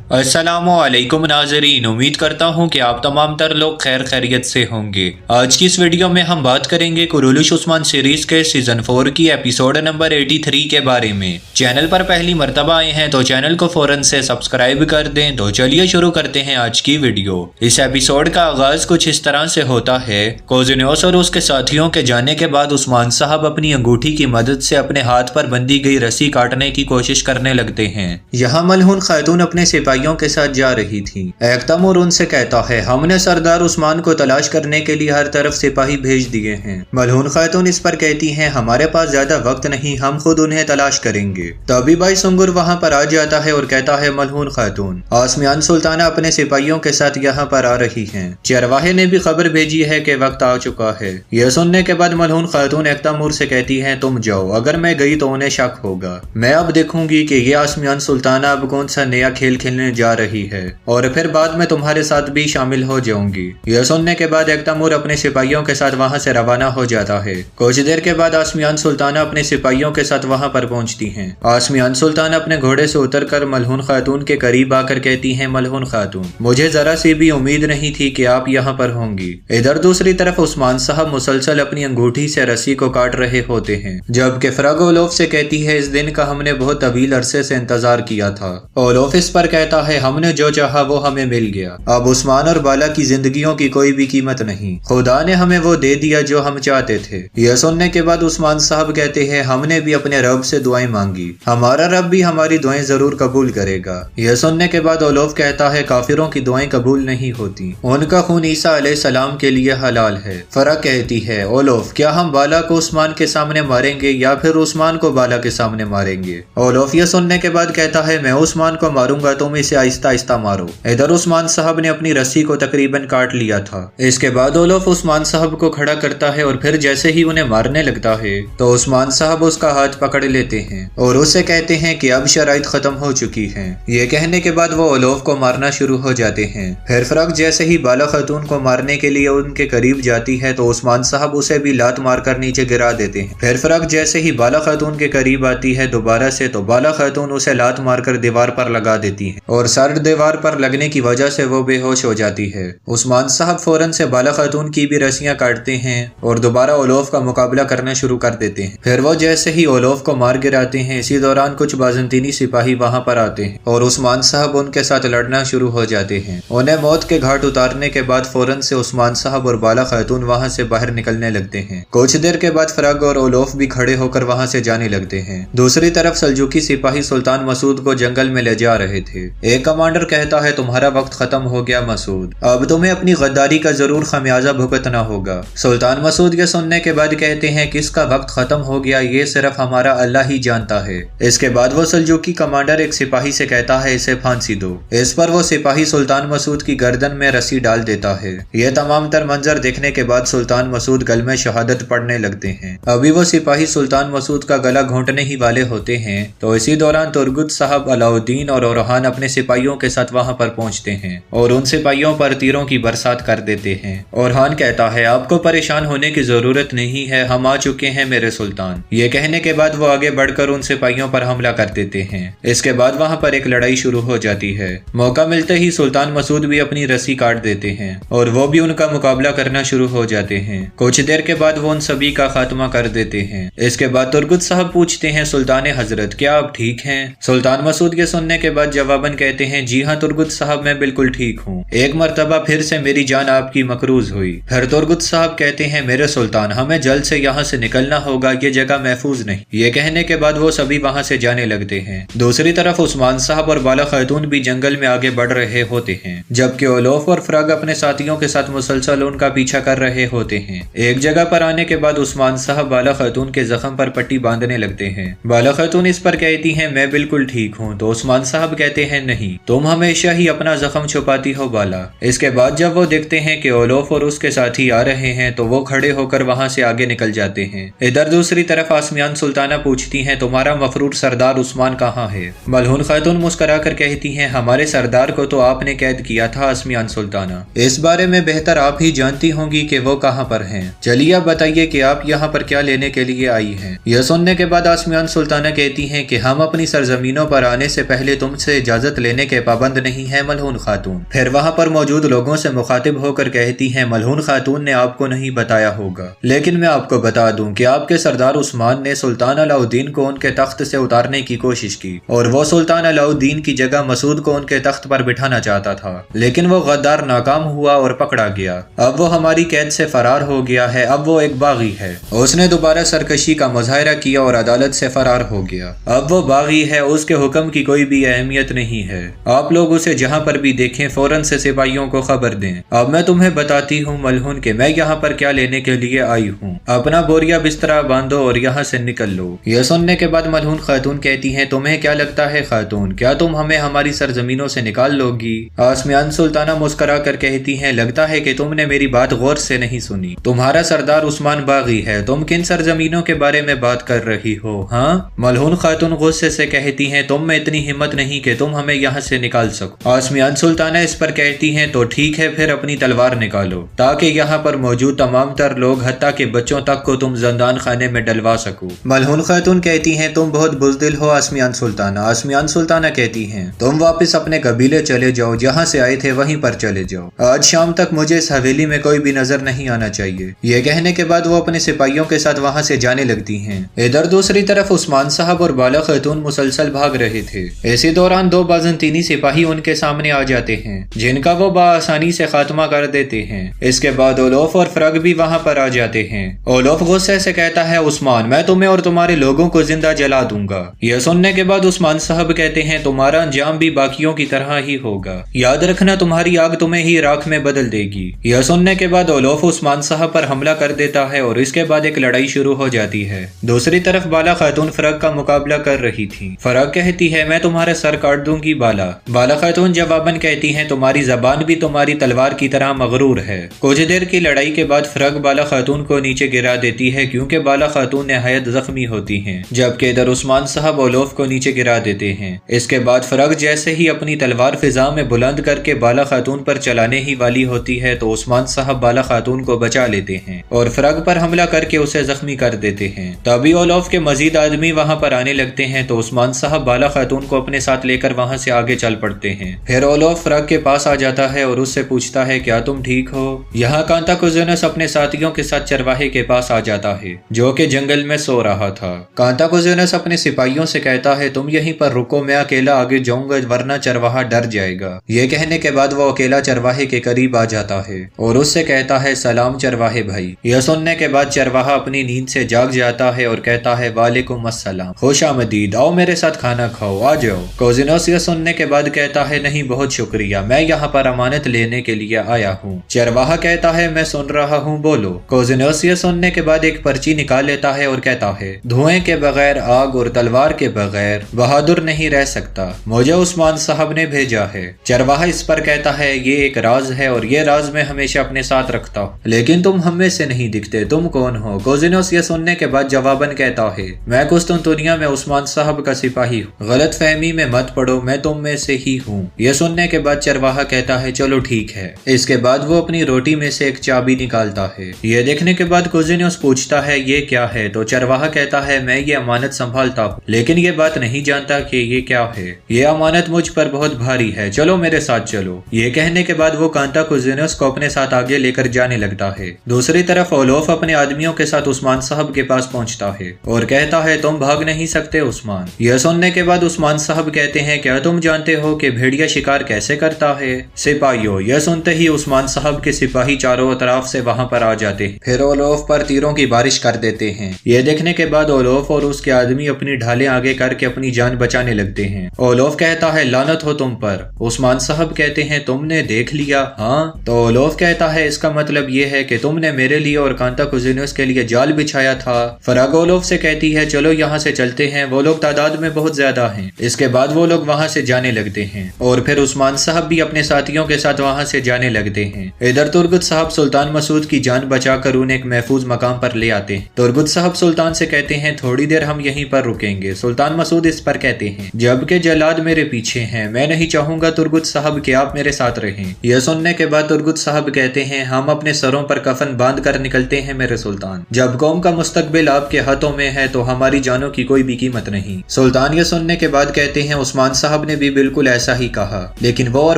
अस्सलामुअलैकुम नाज़रीन, उम्मीद करता हूँ कि आप तमाम तर लोग खैर खैरियत से होंगे। आज की इस वीडियो में हम बात करेंगे कुरुलुश उस्मान सीरीज के सीजन 4 की एपिसोड नंबर 83 के बारे में। चैनल पर पहली मर्तबा आए हैं तो चैनल को फौरन से सब्सक्राइब कर दें। तो चलिए शुरू करते हैं आज की वीडियो। इस एपिसोड का आगाज कुछ इस तरह से होता है। कोजिनोस और उसके साथियों के जाने के बाद उस्मान साहब अपनी अंगूठी की मदद से अपने हाथ पर बंधी गई रस्सी काटने की कोशिश करने लगते हैं। यहाँ मलहून खातून अपने सिपाहियों के साथ जा रही थी। एक तैमूर उनसे कहता है, हमने सरदार उस्मान को तलाश करने के लिए हर तरफ सिपाही भेज दिए हैं। मलहून खातून इस पर कहती हैं, हमारे पास ज्यादा वक्त नहीं, हम खुद उन्हें तलाश करेंगे। तभी भाई सुंगुर वहाँ पर आ जाता है और कहता है, मलहून खातून, आसमियान सुल्ताना अपने सिपाहियों के साथ यहाँ पर आ रही हैं। चरवाहे ने भी खबर भेजी है कि वक्त आ चुका है। यह सुनने के बाद मलहून खातून एक तैमूर से कहती है, तुम जाओ, अगर मैं गई तो उन्हें शक होगा। मैं अब देखूंगी कि ये आसमियान सुल्ताना अब कौन सा नया खेल खेलने जा रही है और फिर बाद में तुम्हारे साथ भी शामिल हो जाऊंगी। यह सुनने के बाद एक तैमूर अपने सिपाहियों के साथ वहां से रवाना हो जाता है। कुछ देर के बाद आसमियान सुल्ताना अपने सिपाहियों के साथ वहां पर पहुंचती हैं। आसमियान सुल्ताना अपने घोड़े से उतरकर मलहून खातून के करीब आकर कहती हैं, मलहून खातून, मुझे जरा सी भी उम्मीद नहीं थी कि आप यहाँ पर होंगी। इधर दूसरी तरफ उस्मान साहब मुसलसल अपनी अंगूठी से रस्सी को काट रहे होते हैं, जबकि फ्रग ओलोफ से कहती है, इस दिन का हमने बहुत तवील अरसे से इंतजार किया था। ओलोफ इस पर कहता है, हमने जो चाहा वो हमें मिल गया। अब उस्मान और बाला की जिंदगियों की कोई भी कीमत नहीं, खुदा ने हमें वो दे दिया जो हम चाहते थे। यह सुनने के बाद उस्मान साहब कहते हैं, हमने भी अपने रब से दुआएं मांगी, हमारा रब भी हमारी दुआएं जरूर कबूल करेगा। यह सुनने के बाद ओलोफ कहता है, काफिरों की दुआएं कबूल नहीं होती, उनका खून ईसा अलैहिस्सलाम के लिए हलाल है। फरक कहती है, ओलोफ, क्या हम बाला को उस्मान के सामने मारेंगे या फिर उस्मान को बाला के सामने मारेंगे? ओलोफ यह सुनने के बाद कहता है, मैं उस्मान को मारूंगा, तुम इसे आहिस्ता आहिस्ता मारो। इधर उस्मान साहब ने अपनी रस्सी को तकरीबन काट लिया था। इसके बाद ओलोफ उस्मान साहब को खड़ा करता है और फिर जैसे ही उन्हें मारने लगता है तो उस्मान साहब उसका हाथ पकड़ लेते हैं और उससे कहते हैं कि अब शराइत खत्म हो चुकी हैं। ये कहने के बाद वो ओलोफ को मारना शुरू हो जाते हैं। फिर फरक जैसे ही बाला खातून को मारने के लिए उनके करीब जाती है तो उस्मान साहब उसे भी लात मारकर नीचे गिरा देते हैं। फिर फरक जैसे ही बाला खातून के करीब आती है दोबारा से तो बाला खातून उसे लात मारकर दीवार पर लगा देती है और सर दीवार पर लगने की वजह से वो बेहोश हो जाती है। उस्मान साहब फौरन से बाला खातून की भी रस्सियां काटते हैं और दोबारा ओलोफ का मुकाबला करना शुरू कर देते हैं। फिर वो जैसे ही ओलोफ को मार गिराते हैं, इसी दौरान कुछ बाज़ंतीनी सिपाही वहां पर आते हैं और उस्मान साहब उनके साथ लड़ना शुरू हो जाते हैं। उन्हें मौत के घाट उतारने के बाद फौरन से उस्मान साहब और बाला खातून वहां से बाहर निकलने लगते हैं। कुछ देर के बाद फरग और ओलोफ भी खड़े होकर वहां से जाने लगते हैं। दूसरी तरफ सल्जूकी सिपाही सुल्तान मसूद को जंगल में ले जा रहे थे। एक कमांडर कहता है, तुम्हारा वक्त खत्म हो गया मसूद, अब तुम्हें अपनी गद्दारी का जरूर खमियाजा भुगतना होगा। सुल्तान मसूद ये सुनने के बाद कहते हैं, किसका वक्त खत्म हो गया ये सिर्फ हमारा अल्लाह ही जानता है। इसके बाद वो सल्जूकी कमांडर एक सिपाही से कहता है, इसे फांसी दो। इस पर वो सिपाही सुल्तान मसूद की गर्दन में रस्सी डाल देता है। यह तमाम तर मंजर देखने के बाद सुल्तान मसूद गलमे शहादत पढ़ने लगते हैं। अभी वो सिपाही सुल्तान मसूद का गला घोंटने ही वाले होते हैं तो इसी दौरान तुर्गुत साहब, अलाउद्दीन और ओरहान अपने सिपाहियों के साथ वहां पर पहुंचते हैं और उन सिपाहियों पर तीरों की बरसात कर देते हैं। ओरहान कहता है, आपको परेशान होने की जरूरत नहीं है, हम आ चुके हैं मेरे सुल्तान। ये कहने के बाद वो आगे बढ़कर उन सिपाहियों पर हमला कर देते हैं। इसके बाद वहां पर एक लड़ाई शुरू हो जाती है। मौका मिलते ही सुल्तान मसूद भी अपनी रस्सी काट देते हैं और वो भी उनका मुकाबला करना शुरू हो जाते हैं। कुछ देर के बाद वो उन सभी का खात्मा कर देते हैं। इसके बाद तुर्गुत साहब पूछते हैं, सुल्तान हजरत, क्या आप ठीक हैं? सुल्तान मसूद के सुनने के बाद जवाबन कहते हैं, जी हाँ तुर्गुत साहब, मैं बिल्कुल ठीक हूँ। एक मर्तबा फिर से मेरी जान आपकी मकरूज हुई। फिर तुर्गुत साहब कहते हैं, मेरे सुल्तान, हमें जल्द से यहाँ से निकलना होगा, ये जगह महफूज नहीं। ये कहने के बाद वो सभी वहाँ से जाने लगते हैं। दूसरी तरफ उस्मान साहब और बाला खातून भी जंगल में आगे बढ़ रहे होते हैं, जबकि ओलोफ और फ्रग अपने साथियों के साथ मुसलसल उनका पीछा कर रहे होते हैं। एक जगह पर आने के बाद उस्मान साहब बाला खातून के जख्म पर पट्टी बांधने लगते हैं। बाला खातून इस पर कहती हैं, मैं बिल्कुल ठीक हूँ। तो उस्मान साहब कहते हैं, नहीं, तुम हमेशा ही अपना जख्म छुपाती हो बाला। इसके बाद जब वो देखते हैं कि ओलोफ और उसके साथी आ रहे हैं तो वो खड़े होकर वहां से आगे निकल जाते हैं। इधर दूसरी तरफ आसमियान सुल्ताना पूछती हैं, तुम्हारा मफरूर सरदार उस्मान कहाँ है? मलहून खातून मुस्कुरा कर कहती हैं, हमारे सरदार को तो आपने कैद किया था आसमियान सुल्ताना, इस बारे में बेहतर आप ही जानती होंगी कि वो कहाँ पर हैं। चलिए आप बताइए कि आप यहाँ पर क्या लेने के लिए आई हैं। यह सुनने के बाद आसमियान सुल्ताना कहती हैं कि हम अपनी सरजमीनों पर आने से पहले तुमसे इजाजत इजाजत लेने के पाबंद नहीं है मलहून खातून। फिर वहाँ पर मौजूद लोगों से मुखातिब होकर कहती हैं, मलहून खातून ने आपको नहीं बताया होगा, लेकिन मैं आपको बता दूं कि आपके सरदार उस्मान ने सुल्तान अलाउद्दीन को उनके तख्त से उतारने की कोशिश की और वो सुल्तान अलाउद्दीन की जगह मसूद को उनके तख्त पर बिठाना चाहता था, लेकिन वो गद्दार नाकाम हुआ और पकड़ा गया। अब वो हमारी कैद से फरार हो गया है। अब वो एक बागी है। उसने दोबारा सरकशी का मुजाहरा किया और अदालत से फरार हो गया। अब वो बागी है, उसके हुक्म की कोई भी अहमियत नहीं है। आप लोग उसे जहाँ पर भी देखें फौरन से सिपाहियों को खबर दें। अब मैं तुम्हें बताती हूँ मलहून के मैं यहाँ पर क्या लेने के लिए आई हूँ। अपना बोरिया बिस्तरा बांधो और यहाँ से निकल लो। यह सुनने के बाद मलहून खातून कहती है, तुम्हें क्या लगता है खातून, क्या तुम हमें हमारी सरजमीनों से निकाल लोगी? आसमियान सुल्ताना मुस्कुरा कर कहती है, लगता है कि तुमने मेरी बात गौर से नहीं सुनी। तुम्हारा सरदार उस्मान बागी है, तुम किन सरजमीनों के बारे में बात कर रही हो? हाँ, मलहून खातून गुस्से से कहती हैं, तुम में इतनी हिम्मत नहीं कि तुम हमें यहाँ से निकाल सको। आसमियान सुल्ताना इस पर कहती हैं, तो ठीक है, फिर अपनी तलवार निकालो ताकि यहाँ पर मौजूद तमाम तर लोग हत्ता के बच्चों तक को तुम जंदान खाने में डलवा सको। मलहून खातून कहती हैं, तुम बहुत बुज़दिल हो आसमियान सुल्ताना। आसमियान सुल्ताना कहती हैं, तुम वापस अपने कबीले चले जाओ, जहाँ से आए थे वहीं पर चले जाओ। आज शाम तक मुझे इस हवेली में कोई भी नजर नहीं आना चाहिए। ये कहने के बाद वो अपने सिपाहियों के साथ वहाँ से जाने लगती हैं। इधर दूसरी तरफ उस्मान साहब और बाला खातून मुसलसल भाग रहे थे। इसी दौरान दो बाज़ंतीनी सिपाही उनके सामने आ जाते हैं, जिनका वो बआसानी से खात्मा कर देते हैं। इसके बाद ओलोफ और फ्रग भी वहाँ पर आ जाते हैं। ओलोफ गुस्से से कहता है, उस्मान, मैं तुम्हें और तुम्हारे लोगों को जिंदा जला दूंगा। यह सुनने के बाद उस्मान साहब कहते हैं, तुम्हारा अंजाम भी बाकियों की तरह ही होगा। याद रखना, तुम्हारी आग तुम्हें ही राख में बदल देगी। यह सुनने के बाद ओलोफ उस्मान साहब पर हमला कर देता है और इसके बाद एक लड़ाई शुरू हो जाती है। दूसरी तरफ बाला खातून फ्रग का मुकाबला कर रही थी। फ्रग कहती है, मैं तुम्हारा सर काट दूंगी बाला। बाला खातून जवाबन कहती है, तुम्हारी जबान भी तुम्हारी तलवार की तरह मगरूर है। कुछ देर की लड़ाई के बाद फ्रग बाला खातून को नीचे गिरा देती है, क्योंकि बाला खातून निहायत जख्मी होती हैं, जबकि इधर उस्मान साहब ओलोफ को नीचे गिरा देते हैं। इसके बाद फ्रग जैसे ही अपनी तलवार फिजा में बुलंद करके बाला खातून पर चलाने ही वाली होती है तो उस्मान साहब बाला खातून को बचा लेते हैं और फ्रग पर हमला करके उसे जख्मी कर देते हैं। तभी ओलोफ के मजीद आदमी वहाँ पर आने लगते हैं तो उस्मान साहब बाला खातून को अपने साथ लेकर वहाँ से आगे चल पड़ते हैं। फिर ओलोफ फ्रग के पास आ जाता है और उससे पूछता है, क्या तुम ठीक हो? यहाँ कांताकुजुनस अपने साथियों के साथ चरवाहे के पास आ जाता है, जो कि जंगल में सो रहा था। कांताकुजुनस अपने सिपाहियों से कहता है, तुम यहीं पर रुको, मैं अकेला आगे जाऊंगा वरना चरवाहा डर जाएगा। ये कहने के बाद वो अकेला चरवाहे के करीब आ जाता है और उससे कहता है, सलाम चरवाहे भाई। यह सुनने के बाद चरवाहा अपनी नींद से जाग जाता है और कहता है, वालेकुम अस्सलाम, खुश आमदीद, आओ मेरे साथ खाना खाओ, आ जाओ। कोजिनोस यह सुनने के बाद कहता है, नहीं बहुत शुक्रिया, मैं यहाँ पर अमानत लेने के लिए आया हूँ। चरवाहा कहता है, मैं सुन रहा हूँ, बोलो। कोजिनोस यह सुनने के बाद एक पर्ची निकाल लेता है और कहता है, धुएं के बगैर, आग और तलवार के बगैर बहादुर नहीं रह सकता, मुझे उस्मान साहब ने भेजा है। चरवाहा इस पर कहता है, ये एक राज है और ये राज मैं हमेशा अपने साथ रखता हूँ, लेकिन तुम हम में से नहीं दिखते, तुम कौन हो? कोजिनोस यह सुनने के बाद जवाबन कहता है, मैं कुस्तुनतुनिया में उस्मान साहब का सिपाही हूँ, गलत फहमी में मत पड़ो, मैं तुम में से ही हूँ। यह सुनने के बाद चरवाहा कहता है, चलो ठीक है। इसके बाद वो अपनी रोटी में से एक चाबी निकालता है। यह देखने के बाद कोजिनोस पूछता है, ये क्या है? तो चरवाहा कहता है, मैं ये अमानत संभालता हूँ, लेकिन ये बात नहीं जानता कि ये क्या है। ये अमानत मुझ पर बहुत भारी है, चलो मेरे साथ चलो। ये कहने के बाद वो कांताकुजुनस को अपने साथ आगे लेकर जाने लगता है। दूसरी तरफ ओलोफ अपने आदमियों के साथ उस्मान साहब के पास पहुंचता है और कहता है, तुम भाग नहीं सकते उस्मान। यह सुनने के बाद उस्मान साहब कहते हैं, क्या तुम जानते हो कि भेड़िया शिकार कैसे करता है? सिपाहियों, यह सुनते ही उस्मान साहब के सिपाही चारों तरफ से वहां पर आ जाते हैं, फिर ओलोफ पर तीरों की बारिश कर देते हैं। यह देखने के बाद ओलोफ और उसके आदमी अपनी ढालें आगे करके अपनी जान बचाने लगते हैं। ओलोफ कहता है, लानत हो तुम पर। उस्मान साहब कहते हैं, तुमने देख लिया? हाँ। तो ओलोफ कहता है, इसका मतलब ये है कि तुमने मेरे लिए और कांताकुजुनस के लिए जाल बिछाया था। फ्रग ओलोफ से कहती है, चलो यहाँ से चलते हैं, वो लोग तादाद में बहुत ज्यादा हैं। इसके बाद वो लोग वहाँ से जाने लगते हैं और फिर उस्मान साहब भी अपने साथियों के साथ वहाँ से जाने लगते हैं। इधर तुर्गुत साहब सुल्तान मसूद की जान बचाकर उन्हें एक महफूज मकाम पर ले आते हैं। तुर्गुत साहब सुल्तान से कहते हैं, थोड़ी देर हम यहीं पर रुकेंगे। सुल्तान मसूद इस पर कहते हैं, जबकि जलाद मेरे पीछे हैं, मैं नहीं चाहूंगा तुर्गुत साहब कि आप मेरे साथ रहें। यह सुनने के बाद तुर्गुत साहब कहते हैं, हम अपने सरों पर कफन बांध कर निकलते हैं मेरे सुल्तान। जब कौम का मुस्तकबिल आपके हाथों में है तो हमारी जानों की कोई भी कीमत नहीं। सुल्तान यह सुनने के बाद कहते हैं, उस्मान साहब صاحب نے بھی بالکل ایسا ہی کہا، لیکن وہ اور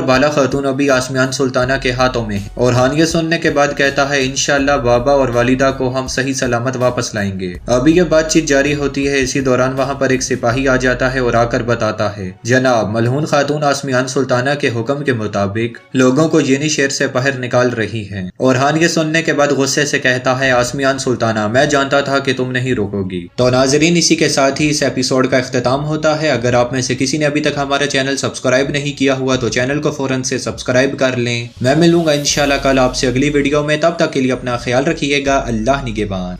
بالا خاتون ابھی آسمیان سلطانہ کے ہاتھوں میں ہے۔ اورحان یہ سننے کے بعد کہتا ہے انشاءاللہ بابا اور والدہ کو ہم صحیح سلامت واپس لائیں گے۔ ابھی یہ بات چیت جاری ہوتی ہے، اسی دوران وہاں پر ایک سپاہی آ جاتا ہے اور آ کر بتاتا ہے جناب ملعون خاتون آسمیان سلطانہ کے حکم کے مطابق لوگوں کو جینی شیر سے باہر نکال رہی ہے۔ اورحان یہ سننے کے بعد غصے سے کہتا ہے آسمیان سلطانہ میں جانتا تھا کہ تم نہیں روکو گی۔ تو ناظرین اسی کے ساتھ ہی اس ایپیسوڈ کا اختتام ہوتا ہے۔ اگر آپ میں سے کسی نے ابھی تک ہمارا چینل سبسکرائب نہیں کیا ہوا تو چینل کو فوراً سے سبسکرائب کر لیں۔ میں ملوں گا انشاءاللہ کل آپ سے اگلی ویڈیو میں، تب تک کے لیے اپنا خیال رکھیے گا۔ اللہ نگہبان۔